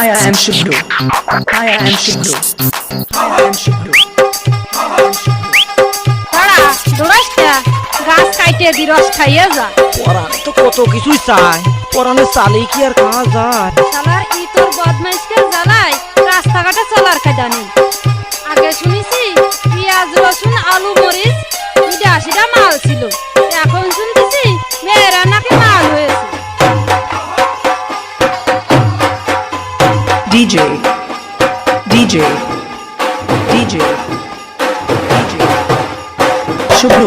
I am Shubhru. I am Shubhru. I am Shubhru. তারা দোরাসটা গাছ কাটে দি রস খাইয়ে যা পরানে তো কত কিছুই চায় পরানে চালেই কি আর খাওয়া যায় শালার ই তোর বদমাইশকে জ্বালাই রাস্তাঘাটে চলার কায়দা নেই আগে শুনেছি পেঁয়াজ রসুন আলু মরিচ 80টা মাল ছিল এখন শুনতেছি মেয়েরা নাকি মাল হয়েছে DJ.